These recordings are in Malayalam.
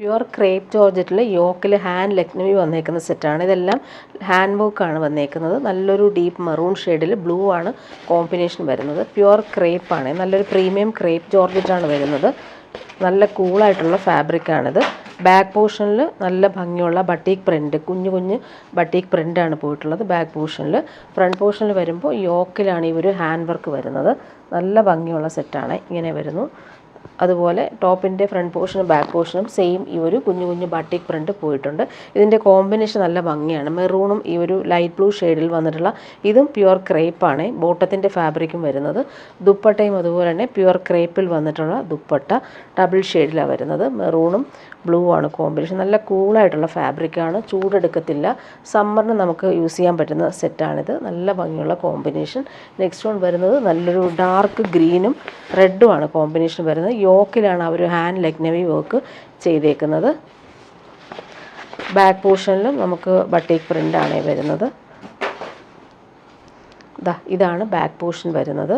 പ്യുവർ ക്രേപ്പ് ജോർജറ്റിൽ യോക്കിൽ ഹാൻഡ് ലക്നവി വന്നേക്കുന്ന സെറ്റാണ്. ഇതെല്ലാം ഹാൻഡ് വർക്കാണ് വന്നേക്കുന്നത്. നല്ലൊരു ഡീപ്പ് മെറൂൺ ഷെയ്ഡിൽ ബ്ലൂ ആണ് കോമ്പിനേഷൻ വരുന്നത്. പ്യുവർ ക്രേപ്പാണ്, നല്ലൊരു പ്രീമിയം ക്രേപ്പ് ജോർജറ്റാണ് വരുന്നത്. നല്ല കൂളായിട്ടുള്ള ഫാബ്രിക്കാണിത്. ബാക്ക് പോർഷനിൽ നല്ല ഭംഗിയുള്ള ബട്ടീക്ക് പ്രിൻറ്റ്, കുഞ്ഞു കുഞ്ഞ് ബട്ടീക്ക് പ്രിൻ്റാണ് പോയിട്ടുള്ളത് ബാക്ക് പോർഷനിൽ. ഫ്രണ്ട് പോർഷനിൽ വരുമ്പോൾ യോക്കിലാണ് ഈ ഒരു ഹാൻഡ് വർക്ക് വരുന്നത്. നല്ല ഭംഗിയുള്ള സെറ്റാണ്, ഇങ്ങനെ വരുന്നു. അതുപോലെ ടോപ്പിൻ്റെ ഫ്രണ്ട് പോർഷനും ബാക്ക് പോർഷനും സെയിം ഈ ഒരു കുഞ്ഞു കുഞ്ഞു ബട്ടിക് പ്രിൻ്റ് പോയിട്ടുണ്ട്. ഇതിൻ്റെ കോമ്പിനേഷൻ നല്ല ഭംഗിയാണ്. മെറൂണും ഈ ഒരു ലൈറ്റ് ബ്ലൂ ഷെയ്ഡിൽ വന്നിട്ടുള്ള ഇതും പ്യുവർ ക്രേപ്പാണ് ബോട്ടത്തിൻ്റെ ഫാബ്രിക്കും വരുന്നത്. ദുപ്പട്ടയും അതുപോലെ തന്നെ പ്യുവർ ക്രേപ്പിൽ വന്നിട്ടുള്ള ദുപ്പട്ട ഡബിൾ ഷെയ്ഡിലാണ് വരുന്നത്. മെറൂണും ബ്ലൂ ആണ് കോമ്പിനേഷൻ. നല്ല കൂളായിട്ടുള്ള ഫാബ്രിക്കാണ്, ചൂടെടുക്കത്തില്ല. സമ്മറിന് നമുക്ക് യൂസ് ചെയ്യാൻ പറ്റുന്ന സെറ്റാണിത്. നല്ല ഭംഗിയുള്ള കോമ്പിനേഷൻ. നെക്സ്റ്റ് വൺ വരുന്നത് നല്ലൊരു ഡാർക്ക് ഗ്രീനും റെഡും ആണ് കോമ്പിനേഷൻ വരുന്നത്. യോക്കിലാണ് ആ ഒരു ഹാൻഡ് ലക്നവി വർക്ക് ചെയ്തേക്കുന്നത്. ബാക്ക് പോർഷനിലും നമുക്ക് ബട്ടീക്ക് പ്രിൻ്റാണ് വരുന്നത്. ഇതാണ് ബാക്ക് പോർഷൻ വരുന്നത്.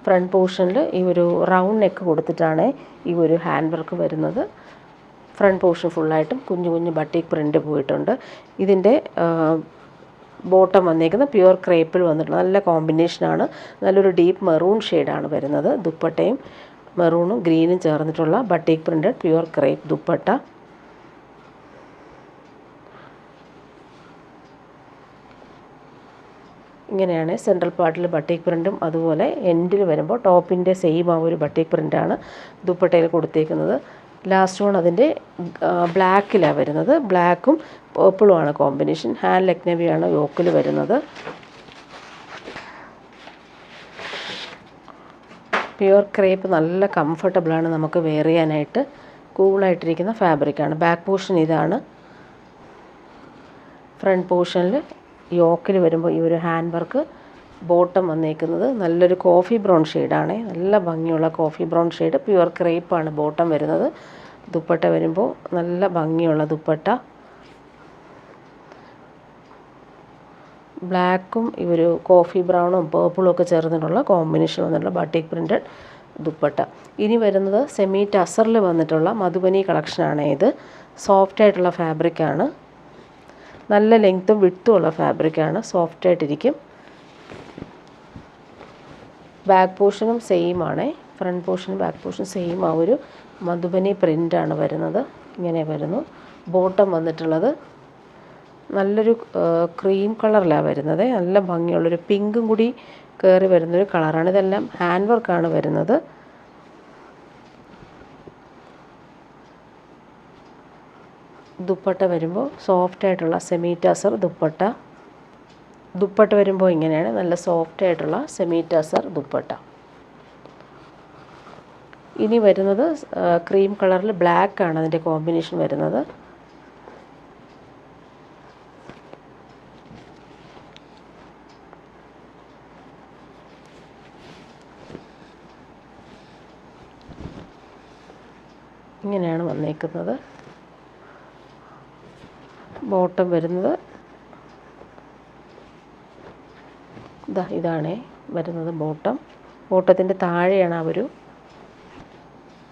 ഫ്രണ്ട് പോർഷനിൽ ഈ ഒരു റൗണ്ട് നെക്ക് കൊടുത്തിട്ടാണ് ഈ ഒരു ഹാൻഡ് വർക്ക് വരുന്നത്. ഫ്രണ്ട് പോർഷൻ ഫുള്ളായിട്ടും കുഞ്ഞു കുഞ്ഞു ബട്ടീക്ക് പ്രിൻ്റ് പോയിട്ടുണ്ട്. ഇതിൻ്റെ ബോട്ടം വന്നേക്കുന്ന പ്യുവർ ക്രേപ്പിൽ വന്നിട്ടുള്ള നല്ല കോമ്പിനേഷനാണ്. നല്ലൊരു ഡീപ്പ് മെറൂൺ ഷെയ്ഡാണ് വരുന്നത്. ദുപ്പട്ടയും മെറൂണും ഗ്രീനും ചേർന്നിട്ടുള്ള ബട്ടീക്ക് പ്രിൻ്റഡ് പ്യുവർ ക്രേപ്പ് ദുപ്പട്ട. ഇങ്ങനെയാണ് സെൻട്രൽ പാർട്ടിൽ ബട്ടീക്ക് പ്രിൻറ്റും അതുപോലെ എൻഡിൽ വരുമ്പോൾ ടോപ്പിൻ്റെ സെയിം ആ ഒരു ബട്ടീക്ക് പ്രിൻ്റാണ് ദുപ്പട്ടയിൽ കൊടുത്തേക്കുന്നത്. ലാസ്റ്റ് വൺ അതിൻ്റെ ബ്ലാക്കിലാണ് വരുന്നത്. ബ്ലാക്കും പേർപ്പിളുമാണ് കോമ്പിനേഷൻ. ഹാൻഡ് ലക്നവിയാണ് യോക്കിൽ വരുന്നത്. പ്യുവർ ക്രേപ്പ് നല്ല കംഫർട്ടബിളാണ് നമുക്ക് വെയർ ചെയ്യാനായിട്ട്. കൂളായിട്ടിരിക്കുന്ന ഫാബ്രിക്കാണ്. ബാക്ക് പോർഷൻ ഇതാണ്. ഫ്രണ്ട് പോർഷനിൽ യോക്കിൽ വരുമ്പോൾ ഈ ഒരു ഹാൻഡ് വർക്ക്. ബോട്ടം വന്നേക്കുന്നത് നല്ലൊരു കോഫി ബ്രൗൺ ഷെയ്ഡാണ്. നല്ല ഭംഗിയുള്ള കോഫി ബ്രൗൺ ഷെയ്ഡ്. പ്യുവർ ക്രേപ്പാണ് ബോട്ടം വരുന്നത്. ദുപ്പട്ട വരുമ്പോൾ നല്ല ഭംഗിയുള്ള ദുപ്പട്ട. ബ്ലാക്കും ഈ ഒരു കോഫി ബ്രൗണും പേർപ്പിളും ഒക്കെ ചേർന്നിട്ടുള്ള കോമ്പിനേഷൻ വന്നിട്ടുള്ള ബട്ടീക്ക് പ്രിൻ്റഡ് ദുപ്പട്ട. ഇനി വരുന്നത് സെമി ടസറിൽ വന്നിട്ടുള്ള മധുബനി കളക്ഷനാണ്. ഇത് സോഫ്റ്റായിട്ടുള്ള ഫാബ്രിക്കാണ്. നല്ല ലെങ്ത്തും വിഡ്ത്തും ഉള്ള ഫാബ്രിക്കാണ്. സോഫ്റ്റായിട്ടിരിക്കും. ബാക്ക് പോർഷനും സെയിം ആണ്. ഫ്രണ്ട് പോർഷനും ബാക്ക് പോർഷനും സെയിം ആ ഒരു മധുബനി പ്രിൻ്റാണ് വരുന്നത്. ഇങ്ങനെ വരുന്നു. ബോട്ടം വന്നിട്ടുള്ളത് നല്ലൊരു ക്രീം കളറിലാണ് വരുന്നത്. നല്ല ഭംഗിയുള്ളൊരു പിങ്കും കൂടി കയറി വരുന്നൊരു കളറാണ്. ഇതെല്ലാം ഹാൻഡ് വർക്കാണ് വരുന്നത്. ദുപ്പട്ട വരുമ്പോൾ സോഫ്റ്റായിട്ടുള്ള സെമി ടസർ ദുപ്പട്ട. ദുപ്പട്ട വരുമ്പോൾ ഇങ്ങനെയാണ്, നല്ല സോഫ്റ്റായിട്ടുള്ള സെമി ടസർ ദുപ്പട്ട. ഇനി വരുന്നത് ക്രീം കളറിൽ ബ്ലാക്കാണ് അതിൻ്റെ കോമ്പിനേഷൻ വരുന്നത്. ഇങ്ങനെയാണ് വന്നേക്കുന്നത്. ബോട്ടം വരുന്നത് ഇതാണ് വരുന്നത് ബോട്ടം. ബോട്ടത്തിൻ്റെ താഴെയാണ് ആ ഒരു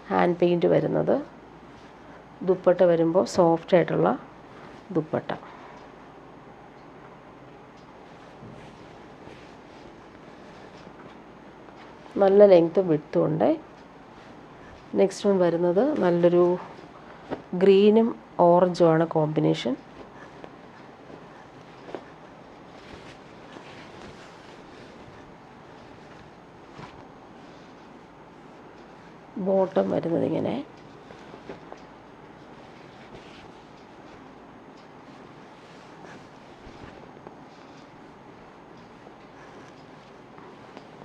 ഹാൻഡ് പെയിൻറ്റ് വരുന്നത്. ദുപ്പട്ട വരുമ്പോൾ സോഫ്റ്റായിട്ടുള്ള ദുപ്പട്ട. നല്ല ലെങ്ത്തും വിഡ്ത്തും ഉണ്ട്. നെക്സ്റ്റ് വൺ വരുന്നത് നല്ലൊരു ഗ്രീനും ഓറഞ്ചും ആണ് കോമ്പിനേഷൻ. ബോട്ടം വരുന്നത് ഇങ്ങനെ.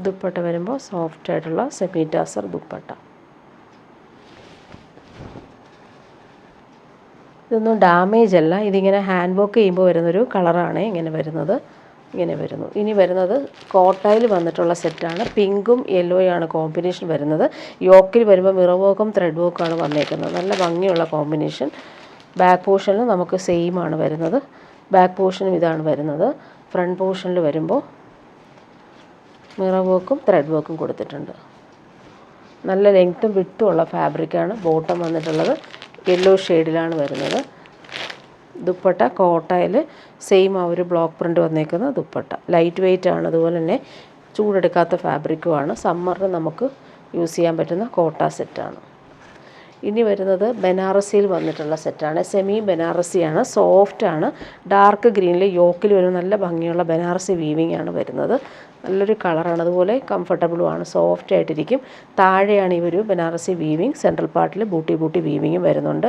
ദുപ്പട്ട വരുമ്പോൾ സോഫ്റ്റായിട്ടുള്ള സെമി ടസർ ദുപ്പട്ട. ഇതൊന്നും ഡാമേജ് അല്ല. ഇതിങ്ങനെ ഹാൻഡ് വർക്ക് ചെയ്യുമ്പോൾ വരുന്നൊരു കളറാണ് ഇങ്ങനെ വരുന്നത്. ഇങ്ങനെ വരുന്നു. ഇനി വരുന്നത് കോട്ടയിൽ വന്നിട്ടുള്ള സെറ്റാണ്. പിങ്കും യെല്ലോയാണ് കോമ്പിനേഷൻ വരുന്നത്. യോക്കിൽ വരുമ്പോൾ മിറർ വർക്കും ത്രെഡ് വർക്കാണ് വന്നേക്കുന്നത്. നല്ല ഭംഗിയുള്ള കോമ്പിനേഷൻ. ബാക്ക് പോർഷനിൽ നമുക്ക് സെയിം ആണ് വരുന്നത്. ബാക്ക് പോർഷനും ഇതാണ് വരുന്നത്. ഫ്രണ്ട് പോർഷനിൽ വരുമ്പോൾ മിറർ വർക്കും ത്രെഡ് വർക്കും കൊടുത്തിട്ടുണ്ട്. നല്ല ലെങ്ത്തും വിട്ടും ഉള്ള ഫാബ്രിക്കാണ്. ബോട്ടം വന്നിട്ടുള്ളത് യെല്ലോ ഷെയ്ഡിലാണ് വരുന്നത്. ദുപ്പട്ട കോട്ടയിൽ സെയിം ആ ഒരു ബ്ലോക്ക് പ്രിൻ്റ് വന്നേക്കുന്ന ദുപ്പട്ട. ലൈറ്റ് വെയ്റ്റ് ആണ്, അതുപോലെ തന്നെ ചൂടെടുക്കാത്ത ഫാബ്രിക്കുമാണ്. സമ്മറിന് നമുക്ക് യൂസ് ചെയ്യാൻ പറ്റുന്ന കോട്ട സെറ്റാണ്. ഇനി വരുന്നത് ബനാറസിയിൽ വന്നിട്ടുള്ള സെറ്റാണ്. സെമി ബനാറസിയാണ്, സോഫ്റ്റാണ്. ഡാർക്ക് ഗ്രീനിൽ യോക്കിൽ വരുന്ന നല്ല ഭംഗിയുള്ള ബനാറസി വീവിങ് ആണ് വരുന്നത്. നല്ലൊരു കളറാണ്, അതുപോലെ കംഫർട്ടബിളുമാണ്, സോഫ്റ്റ് ആയിട്ടിരിക്കും. താഴെയാണ് ഈ ഒരു ബനാറസി വീവിങ്. സെൻട്രൽ പാർട്ടിൽ ബൂട്ടി വീവിങ്ങും വരുന്നുണ്ട്.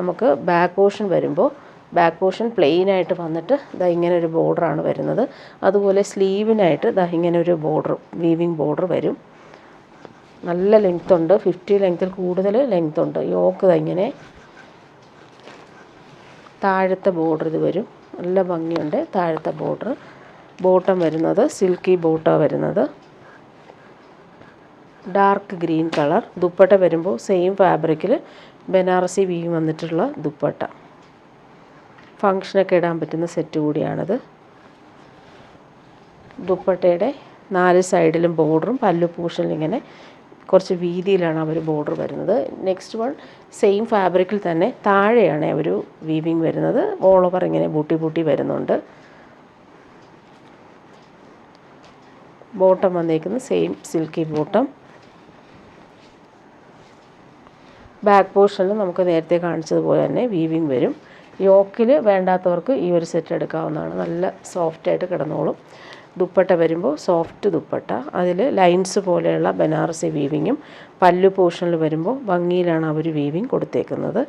നമുക്ക് ബാക്ക് പോർഷൻ വരുമ്പോൾ ബാക്ക് പോർഷൻ പ്ലെയിൻ ആയിട്ട് വന്നിട്ട് ഇതാ ഇങ്ങനെ ഒരു ബോർഡറാണ് വരുന്നത്. അതുപോലെ സ്ലീവിനായിട്ട് ഇതാ ഇങ്ങനെ ഒരു ബോർഡർ, വീവിങ് ബോർഡർ വരും. നല്ല ലെങ്ത് ഉണ്ട്, 50 ലെങ്ത്തിൽ കൂടുതൽ ലെങ്ത് ഉണ്ട്. യോക്ക് ഇങ്ങനെ താഴത്തെ ബോർഡർ ഇത് വരും, നല്ല ഭംഗിയുണ്ട് താഴത്തെ ബോർഡർ. ബോട്ടം വരുന്നത് സിൽക്കി ബോട്ടം വരുന്നത്, ഡാർക്ക് ഗ്രീൻ കളർ. ദുപ്പട്ട വരുമ്പോൾ സെയിം ഫാബ്രിക്കിൽ ബനാറസി വീവ് വന്നിട്ടുള്ള ദുപ്പട്ട. ഫങ്ഷനൊക്കെ ഇടാൻ പറ്റുന്ന സെറ്റ് കൂടിയാണിത്. ദുപ്പട്ടയുടെ 4 സൈഡിലും ബോർഡറും പല്ലു പോർഷനിൽ ഇങ്ങനെ കുറച്ച് വീതിയിലാണ് അവർ ബോർഡർ വരുന്നത്. നെക്സ്റ്റ് വൺ സെയിം ഫാബ്രിക്കിൽ തന്നെ താഴെയാണ് ഒരു വീവിങ് വരുന്നത്. ഓൾ ഓവർ ഇങ്ങനെ ബൂട്ടി വരുന്നുണ്ട്. ബോട്ടം വന്നേക്കുന്നത് സെയിം സിൽക്കി ബോട്ടം. ബാക്ക് പോർഷനിൽ നമുക്ക് നേരത്തെ കാണിച്ചതുപോലെ തന്നെ വീവിങ് വരും. യോക്കിൽ വേണ്ടാത്തവർക്ക് ഈ ഒരു സെറ്റ് എടുക്കാവുന്നതാണ്. നല്ല സോഫ്റ്റായിട്ട് കിടന്നോളും. ദുപ്പട്ട വരുമ്പോൾ സോഫ്റ്റ് ദുപ്പട്ട, അതിൽ ലൈൻസ് പോലെയുള്ള ബനാറസി വീവിങ്ങും. പല്ലു പോർഷനിൽ വരുമ്പോൾ ഭംഗിയിലാണ് അവർ വീവിങ് കൊടുത്തേക്കുന്നത്.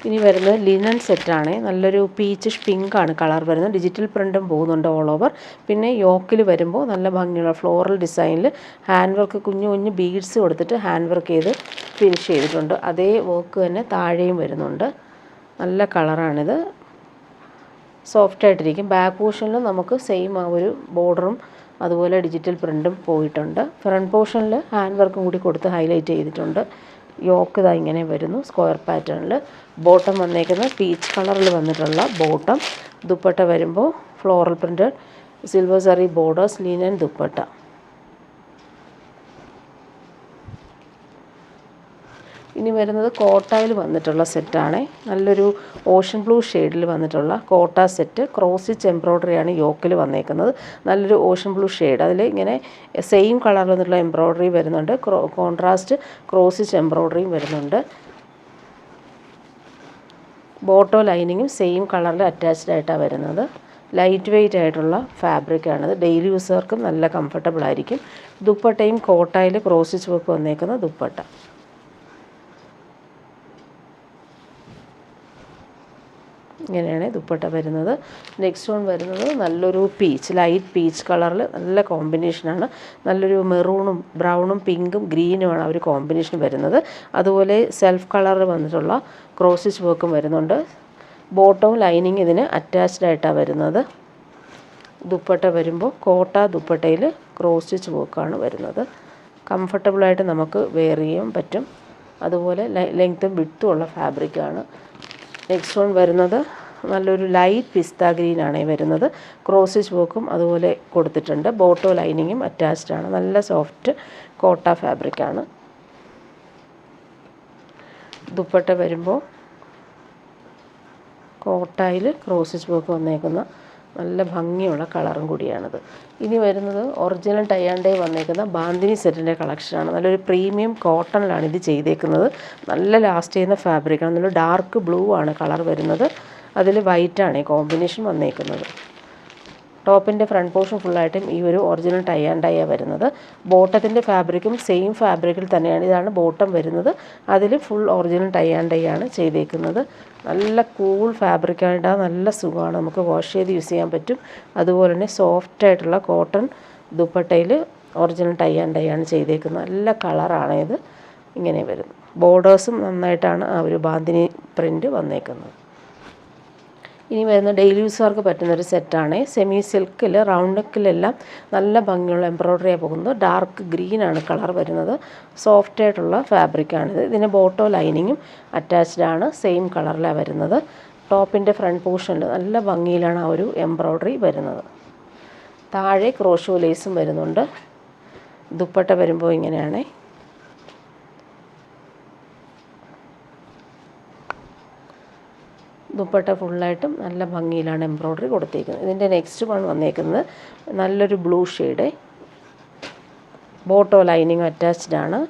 ഇനി വരുന്നത് ലിനൻ സെറ്റാണ്. നല്ലൊരു പീച്ചിഷ് പിങ്കാണ് കളർ വരുന്നത്. ഡിജിറ്റൽ പ്രിൻറ്റും പോകുന്നുണ്ട് ഓൾ ഓവർ. പിന്നെ യോക്കിൽ വരുമ്പോൾ നല്ല ഭംഗിയുള്ള ഫ്ലോറൽ ഡിസൈനിൽ ഹാൻഡ് വർക്ക്, കുഞ്ഞു ബീഡ്സ് കൊടുത്തിട്ട് ഹാൻഡ് വർക്ക് ചെയ്ത് ഫിനിഷ് ചെയ്തിട്ടുണ്ട്. അതേ വർക്ക് തന്നെ താഴെയും വരുന്നുണ്ട്. നല്ല കളറാണിത്, സോഫ്റ്റായിട്ടിരിക്കും. ബാക്ക് പോർഷനിലും നമുക്ക് സെയിം ആ ഒരു ബോർഡറും അതുപോലെ ഡിജിറ്റൽ പ്രിൻറ്റും പോയിട്ടുണ്ട്. ഫ്രണ്ട് പോർഷനിൽ ഹാൻഡ് വർക്കും കൂടി കൊടുത്ത് ഹൈലൈറ്റ് ചെയ്തിട്ടുണ്ട്. യോക്ക് ഇതാ ഇങ്ങനെ വരുന്നു സ്ക്വയർ പാറ്റേണിൽ. ബോട്ടം വന്നേക്കുന്നത് പീച്ച് കളറിൽ വന്നിട്ടുള്ള ബോട്ടം. ദുപ്പട്ട വരുമ്പോൾ floral printed silver zari borders, linen dupatta. ഇനി വരുന്നത് കോട്ടയിൽ വന്നിട്ടുള്ള സെറ്റാണ്. നല്ലൊരു ഓഷൻ ബ്ലൂ ഷെയ്ഡിൽ വന്നിട്ടുള്ള കോട്ട സെറ്റ്. ക്രോസ് സ്റ്റിച്ച് എംബ്രോയ്ഡറിയാണ് യോക്കിൽ വന്നേക്കുന്നത്. നല്ലൊരു ഓഷൻ ബ്ലൂ ഷെയ്ഡ്, അതിൽ ഇങ്ങനെ സെയിം കളറിൽ വന്നിട്ടുള്ള എംബ്രോയ്ഡറി വരുന്നുണ്ട്. കോൺട്രാസ്റ്റ് ക്രോസ് സ്റ്റിച്ച് എംബ്രോയ്ഡറിയും വരുന്നുണ്ട്. ബോട്ടോ ലൈനിങ്ങും സെയിം കളറിൽ അറ്റാച്ച്ഡ് ആയിട്ടാണ് വരുന്നത്. ലൈറ്റ് വെയ്റ്റ് ആയിട്ടുള്ള ഫാബ്രിക്കാണിത്. ഡെയിലി യൂസർക്കും നല്ല കംഫർട്ടബിൾ ആയിരിക്കും. ദുപ്പട്ടയും കോട്ടയിൽ ക്രോസ് സ്റ്റിച്ച് വർക്ക് വന്നേക്കുന്ന ദുപ്പട്ട. ഇങ്ങനെയാണ് ദുപ്പട്ട വരുന്നത്. നെക്സ്റ്റ് വൺ വരുന്നത് നല്ലൊരു പീച്ച്, ലൈറ്റ് പീച്ച് കളറിൽ നല്ല കോമ്പിനേഷനാണ്. നല്ലൊരു മെറൂണും ബ്രൗണും പിങ്കും ഗ്രീനുമാണ് ഒരു കോമ്പിനേഷൻ വരുന്നത്. അതുപോലെ സെൽഫ് കളറിൽ വന്നിട്ടുള്ള ക്രോസ് സ്റ്റിച്ച് വർക്കും വരുന്നുണ്ട്. ബോട്ടവും ലൈനിങ് ഇതിന് അറ്റാച്ച്ഡ് ആയിട്ടാണ് വരുന്നത്. ദുപ്പട്ട വരുമ്പോൾ കോട്ട ദുപ്പട്ടയിൽ ക്രോസ് സ്റ്റിച്ച് വർക്കാണ് വരുന്നത്. കംഫർട്ടബിളായിട്ട് നമുക്ക് വെയർ ചെയ്യാൻ പറ്റും. അതുപോലെ ലെങ്ത്തും വിഡ്ത്തും ഉള്ള ഫാബ്രിക്കാണ്. നെക്സ്റ്റ് വൺ വരുന്നത് നല്ലൊരു ലൈറ്റ് പിസ്ത ഗ്രീനാണ് വരുന്നത്. ക്രോസ് സ്റ്റിച്ച് വർക്കും അതുപോലെ കൊടുത്തിട്ടുണ്ട്. ബോട്ടോ ലൈനിങ്ങും അറ്റാച്ച്ഡ് ആണ്. നല്ല സോഫ്റ്റ് കോട്ട ഫാബ്രിക്കാണ്. ദുപ്പട്ട വരുമ്പോൾ കോട്ടയിൽ ക്രോസ് സ്റ്റിച്ച് വർക്ക് വന്നേക്കുന്ന നല്ല ഭംഗിയുള്ള കളറും കൂടിയാണിത്. ഇനി വരുന്നത് ഒറിജിനൽ ടൈ ആൻഡ് ഡൈ വന്നേക്കുന്ന ബാന്തിനി സെറ്റിൻ്റെ കളക്ഷനാണ്. നല്ലൊരു പ്രീമിയം കോട്ടണിലാണ് ഇത് ചെയ്തേക്കുന്നത്. നല്ല ലാസ്റ്റ് ചെയ്യുന്ന ഫാബ്രിക്കാണ്. നല്ല ഡാർക്ക് ബ്ലൂ ആണ് കളർ വരുന്നത്. അതിൽ വൈറ്റാണ് ഈ കോമ്പിനേഷൻ വന്നേക്കുന്നത്. ടോപ്പിൻ്റെ ഫ്രണ്ട് പോർഷൻ ഫുള്ളായിട്ടും ഈ ഒരു ഒറിജിനൽ ടൈ ആൻഡ് ഡൈ വരുന്നത്. ബോട്ടത്തിൻ്റെ ഫാബ്രിക്കും സെയിം ഫാബ്രിക്കിൽ തന്നെയാണ്. ഇതാണ് ബോട്ടം വരുന്നത്. അതിൽ full original tie and dye ആണ് ചെയ്തേക്കുന്നത്. നല്ല കൂൾ ഫാബ്രിക്കായിട്ട് നല്ല സുഖമാണ്, നമുക്ക് വാഷ് ചെയ്ത് യൂസ് ചെയ്യാൻ പറ്റും. അതുപോലെ തന്നെ സോഫ്റ്റായിട്ടുള്ള കോട്ടൺ ദുപ്പട്ടയിൽ ഒറിജിനൽ ടൈ ആൻഡ് ഡൈ ആണ് ചെയ്തേക്കുന്നത്. നല്ല കളറാണ് ഇത്. ഇങ്ങനെ വരുന്നു. ബോർഡേഴ്സും നന്നായിട്ടാണ് ആ ഒരു ബാന്തിനി പ്രിൻറ്റ് വന്നേക്കുന്നത്. ഇനി വരുന്ന ഡെയിലി യൂസുകാർക്ക് പറ്റുന്നൊരു സെറ്റാണ്. സെമി സിൽക്കിൽ റൗണ്ട് നെക്കിലെല്ലാം നല്ല ഭംഗിയുള്ള എംബ്രോയ്ഡറിയാണ് പോകുന്നത്. ഡാർക്ക് ഗ്രീനാണ് കളർ വരുന്നത്. സോഫ്റ്റായിട്ടുള്ള ഫാബ്രിക്കാണിത്. ഇതിന് ബോട്ടോ ലൈനിങ്ങും അറ്റാച്ച്ഡ് ആണ്. സെയിം കളറിലാണ് വരുന്നത്. ടോപ്പിൻ്റെ ഫ്രണ്ട് പോർഷനിൽ നല്ല ഭംഗിയിലാണ് ആ ഒരു എംബ്രോയ്ഡറി വരുന്നത്. താഴെ ക്രോഷോ ലേസും വരുന്നുണ്ട്. ദുപ്പട്ട വരുമ്പോൾ ഇങ്ങനെയാണ്. ദുപ്പട്ട ഫുള്ളായിട്ടും നല്ല ഭംഗിയിലാണ് എംബ്രോയ്ഡറി കൊടുത്തിരിക്കുന്നത്. ഇതിൻ്റെ നെക്സ്റ്റ് വൺ വന്നേക്കുന്നത് നല്ലൊരു ബ്ലൂ ഷെയ്ഡ്. ബോട്ടോ ലൈനിങ് അറ്റാച്ച്ഡ് ആണ്.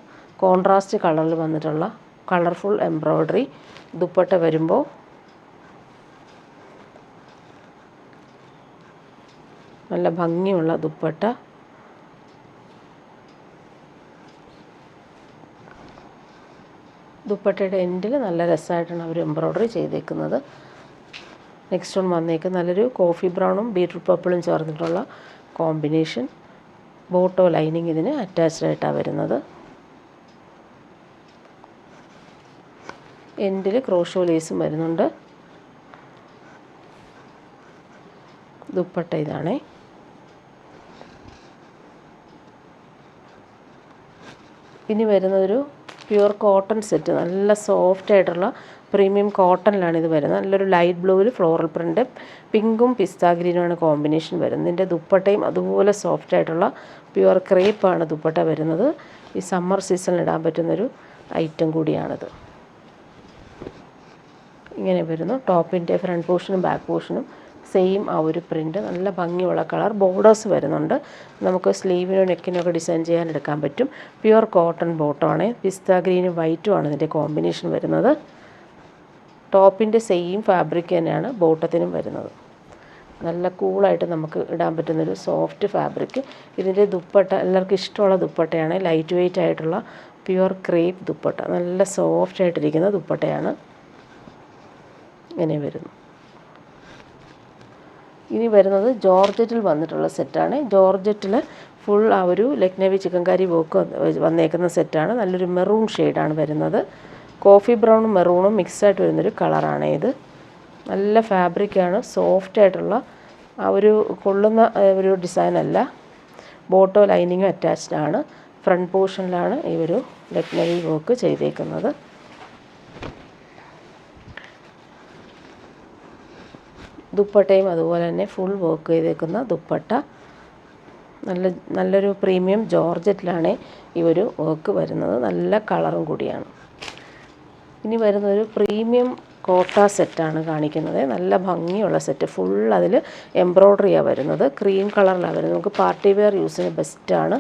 കോൺട്രാസ്റ്റ് കളറിൽ വന്നിട്ടുള്ള കളർഫുൾ എംബ്രോയ്ഡറി. ദുപ്പട്ട വരുമ്പോൾ നല്ല ഭംഗിയുള്ള ദുപ്പട്ട. ദുപ്പട്ടയുടെ എൻഡിൽ നല്ല രസമായിട്ടാണ് അവർ എംബ്രോയ്ഡറി ചെയ്തേക്കുന്നത്. നെക്സ്റ്റ് വൺ വന്നേക്കുന്നത് നല്ലൊരു കോഫി ബ്രൗണും ബീറ്റ്റൂട്ട് പർപ്പിളും ചേർന്നിട്ടുള്ള കോമ്പിനേഷൻ. ബോട്ടോ ലൈനിങ് ഇതിന് അറ്റാച്ച്ഡ് ആയിട്ടാണ് വരുന്നത്. എൻഡിൽ ക്രോഷോ ലേസും വരുന്നുണ്ട്. ദുപ്പട്ട ഇതാണേ. ഇനി വരുന്നതൊരു പ്യുവർ കോട്ടൺ സെറ്റ്. നല്ല സോഫ്റ്റ് ആയിട്ടുള്ള പ്രീമിയം കോട്ടണിലാണ് ഇത് വരുന്നത്. നല്ലൊരു ലൈറ്റ് ബ്ലൂവിൽ ഫ്ലോറൽ പ്രിൻ്റ്, പിങ്കും പിസ്ത ഗ്രീനുമാണ് കോമ്പിനേഷൻ വരുന്നത്. ഇതിൻ്റെ ദുപ്പട്ടയും അതുപോലെ സോഫ്റ്റ് ആയിട്ടുള്ള പ്യുവർ ക്രേപ്പാണ് ദുപ്പട്ട വരുന്നത്. ഈ സമ്മർ സീസണിൽ ഇടാൻ പറ്റുന്നൊരു ഐറ്റം കൂടിയാണിത്. ഇങ്ങനെ വരുന്നു. ടോപ്പിൻ്റെ ഫ്രണ്ട് പോർഷനും ബാക്ക് പോർഷനും സെയിം ആ ഒരു പ്രിൻ്റ്. നല്ല ഭംഗിയുള്ള കളർ. ബോർഡേഴ്സ് വരുന്നുണ്ട്. നമുക്ക് സ്ലീവിനോ നെക്കിനോ ഒക്കെ ഡിസൈൻ ചെയ്യാൻ എടുക്കാൻ പറ്റും. Pure cotton ബോട്ടമാണ്. പിസ്ത ഗ്രീനും വൈറ്റും ആണ് ഇതിൻ്റെ കോമ്പിനേഷൻ വരുന്നത്. ടോപ്പിൻ്റെ സെയിം ഫാബ്രിക് തന്നെയാണ് ബോട്ടത്തിനും വരുന്നത്. നല്ല കൂളായിട്ട് നമുക്ക് ഇടാൻ പറ്റുന്നൊരു സോഫ്റ്റ് ഫാബ്രിക്. ഇതിൻ്റെ ദുപ്പട്ട എല്ലാവർക്കും ഇഷ്ടമുള്ള ദുപ്പട്ടയാണ്. ലൈറ്റ് വെയ്റ്റ് ആയിട്ടുള്ള പ്യുവർ ക്രേപ്പ് ദുപ്പട്ട. നല്ല സോഫ്റ്റ് ആയിട്ടിരിക്കുന്ന ദുപ്പട്ടയാണ്. ഇങ്ങനെ വരുന്നു. ഇനി വരുന്നത് ജോർജറ്റിൽ വന്നിട്ടുള്ള സെറ്റാണ്. ജോർജറ്റിൽ ഫുൾ ആ ഒരു ലക്നവി ചിക്കൻകാരി വർക്ക് വന്നേക്കുന്ന സെറ്റാണ്. നല്ലൊരു മെറൂൺ ഷെയ്ഡാണ് വരുന്നത്. കോഫി ബ്രൗണും മെറൂണും മിക്സായിട്ട് വരുന്നൊരു കളറാണ് ഇത്. നല്ല ഫാബ്രിക്കാണ്. സോഫ്റ്റ് ആയിട്ടുള്ള ആ ഒരു കൊള്ളുന്ന ഒരു ഡിസൈനല്ല. ബോട്ടോ ലൈനിങ്ങും അറ്റാച്ച്ഡ് ആണ്. ഫ്രണ്ട് പോർഷനിലാണ് ഈ ഒരു ലക്നവി വർക്ക് ചെയ്തേക്കുന്നത്. ദുപ്പട്ടയും അതുപോലെ തന്നെ ഫുൾ വർക്ക് ചെയ്തേക്കുന്ന ദുപ്പട്ട. നല്ലൊരു പ്രീമിയം ജോർജറ്റിലാണ് ഈ ഒരു വർക്ക് വരുന്നത്. നല്ല കളറും കൂടിയാണ്. ഇനി വരുന്നൊരു പ്രീമിയം കോട്ട സെറ്റാണ് കാണിക്കുന്നത്. നല്ല ഭംഗിയുള്ള സെറ്റ്. ഫുൾ അതിൽ എംബ്രോയ്ഡറിയാണ് വരുന്നത്. ക്രീം കളറിലാണ് വരുന്നത്. നമുക്ക് പാർട്ടി വെയർ യൂസിന് ബെസ്റ്റാണ്.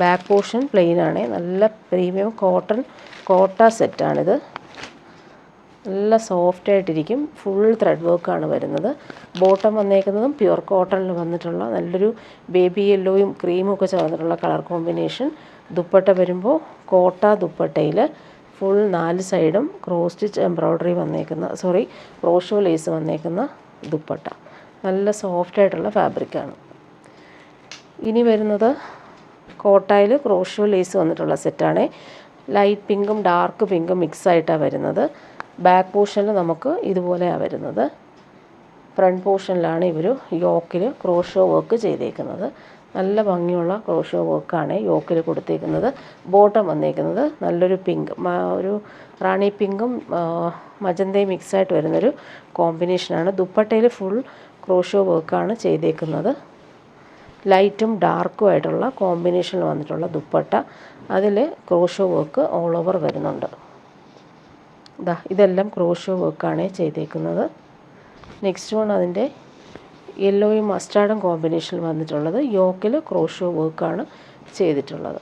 ബാക്ക് പോർഷൻ പ്ലെയിൻ ആണ്. നല്ല പ്രീമിയം കോട്ട സെറ്റാണിത്. നല്ല സോഫ്റ്റ് ആയിട്ടിരിക്കും. ഫുൾ ത്രെഡ് വർക്കാണ് വരുന്നത്. ബോട്ടം വന്നേക്കുന്നതും പ്യുവർ കോട്ടണിൽ വന്നിട്ടുള്ള നല്ലൊരു ബേബി യെല്ലോയും ക്രീമും ഒക്കെ ചേർന്നിട്ടുള്ള കളർ കോമ്പിനേഷൻ. ദുപ്പട്ട വരുമ്പോൾ കോട്ട ദുപ്പട്ടയിൽ ഫുൾ 4 സൈഡും cross stitch embroidery crochet lace വന്നേക്കുന്ന ദുപ്പട്ട. നല്ല സോഫ്റ്റ് ആയിട്ടുള്ള ഫാബ്രിക്കാണ്. ഇനി വരുന്നത് കോട്ടയിൽ ക്രോഷോ ലേസ് വന്നിട്ടുള്ള സെറ്റാണ്. ലൈറ്റ് പിങ്കും ഡാർക്ക് പിങ്കും മിക്സായിട്ടാണ് വരുന്നത്. ബാക്ക് പോർഷനിൽ നമുക്ക് ഇതുപോലെയാണ് വരുന്നത്. ഫ്രണ്ട് പോർഷനിലാണ് ഇവർ യോക്കിൽ ക്രോഷോ വർക്ക് ചെയ്തേക്കുന്നത്. നല്ല ഭംഗിയുള്ള ക്രോഷോ വർക്കാണ് യോക്കിൽ കൊടുത്തേക്കുന്നത്. ബോട്ടം വന്നേക്കുന്നത് നല്ലൊരു പിങ്ക്, ഒരു റാണി പിങ്കും മജന്തയും മിക്സായിട്ട് വരുന്നൊരു കോമ്പിനേഷനാണ്. ദുപ്പട്ടയിൽ ഫുൾ ക്രോഷോ വർക്കാണ് ചെയ്തേക്കുന്നത്. ലൈറ്റും ഡാർക്കും ആയിട്ടുള്ള കോമ്പിനേഷനിൽ വന്നിട്ടുള്ള ദുപ്പട്ട. അതിൽ ക്രോഷോ വർക്ക് ഓൾ ഓവർ വരുന്നുണ്ട്. ഇതെല്ലാം ക്രോഷോ വർക്കാണ് ചെയ്തേക്കുന്നത്. നെക്സ്റ്റ് വൺ അതിൻ്റെ യെല്ലോയും മസ്റ്റാർഡും കോമ്പിനേഷനിൽ വന്നിട്ടുള്ളത്. യോക്കിൽ ക്രോഷോ വർക്കാണ് ചെയ്തിട്ടുള്ളത്.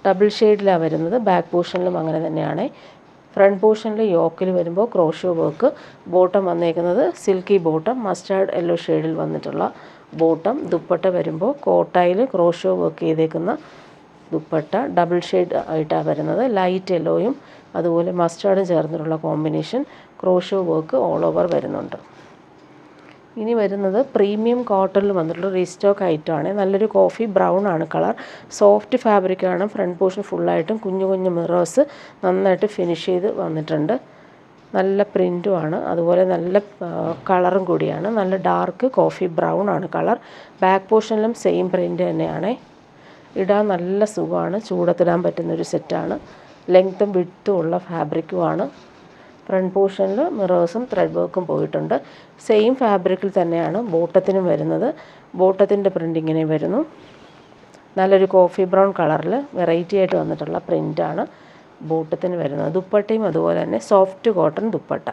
ഡബിൾ ഷെയ്ഡിലാണ് വരുന്നത്. ബാക്ക് പോർഷനിലും അങ്ങനെ തന്നെയാണ്. ഫ്രണ്ട് പോർഷനിൽ യോക്കിൽ വരുമ്പോൾ ക്രോഷോ വർക്ക്. ബോട്ടം വന്നേക്കുന്നത് സിൽക്കി ബോട്ടം, മസ്റ്റാർഡ് യെല്ലോ ഷെയ്ഡിൽ വന്നിട്ടുള്ള ബോട്ടം. ദുപ്പട്ട വരുമ്പോൾ കോട്ടയിൽ ക്രോഷോ വർക്ക് ചെയ്തേക്കുന്ന ദുപ്പട്ട. ഡബിൾ ഷെയ്ഡ് ആയിട്ടാണ് വരുന്നത്. ലൈറ്റ് യെല്ലോയും അതുപോലെ മസ്റ്റാർഡും ചേർന്നിട്ടുള്ള combination. Crochet work all over വരുന്നുണ്ട്. ഇനി വരുന്നത് പ്രീമിയം കോട്ടണിൽ വന്നിട്ടുള്ള റീസ്റ്റോക്ക് ഐറ്റമാണ്. നല്ലൊരു കോഫി ബ്രൗൺ ആണ് കളർ. സോഫ്റ്റ് ഫാബ്രിക്കാണ്. ഫ്രണ്ട് പോർഷൻ ഫുള്ളായിട്ടും കുഞ്ഞു കുഞ്ഞു മിറേഴ്സ് നന്നായിട്ട് ഫിനിഷ് ചെയ്ത് വന്നിട്ടുണ്ട്. നല്ല പ്രിൻറ്റുമാണ്. അതുപോലെ നല്ല കളറും കൂടിയാണ്. നല്ല ഡാർക്ക് കോഫി ബ്രൗൺ ആണ് കളർ. ബാക്ക് പോർഷനിലും സെയിം പ്രിൻറ്റ് തന്നെയാണ്. ഇടാൻ നല്ല സുഖമാണ്. ചൂടത്തിടാൻ പറ്റുന്നൊരു സെറ്റാണ്. ലെങ്ത്തും വിഡ്ത്തും ഉള്ള ഫാബ്രിക്കുമാണ്. ഫ്രണ്ട് പോർഷനിൽ മിറേഴ്സും ത്രെഡ് വർക്കും പോയിട്ടുണ്ട്. സെയിം ഫാബ്രിക്കിൽ തന്നെയാണ് ബോട്ടത്തിനും വരുന്നത്. ബോട്ടത്തിൻ്റെ പ്രിൻ്റ് ഇങ്ങനെ വരുന്നു. നല്ലൊരു കോഫി ബ്രൗൺ കളറിൽ വെറൈറ്റി ആയിട്ട് വന്നിട്ടുള്ള പ്രിൻ്റാണ് ബോട്ടത്തിന് വരുന്നത്. ദുപ്പട്ടയും അതുപോലെ തന്നെ സോഫ്റ്റ് കോട്ടൺ ദുപ്പട്ട.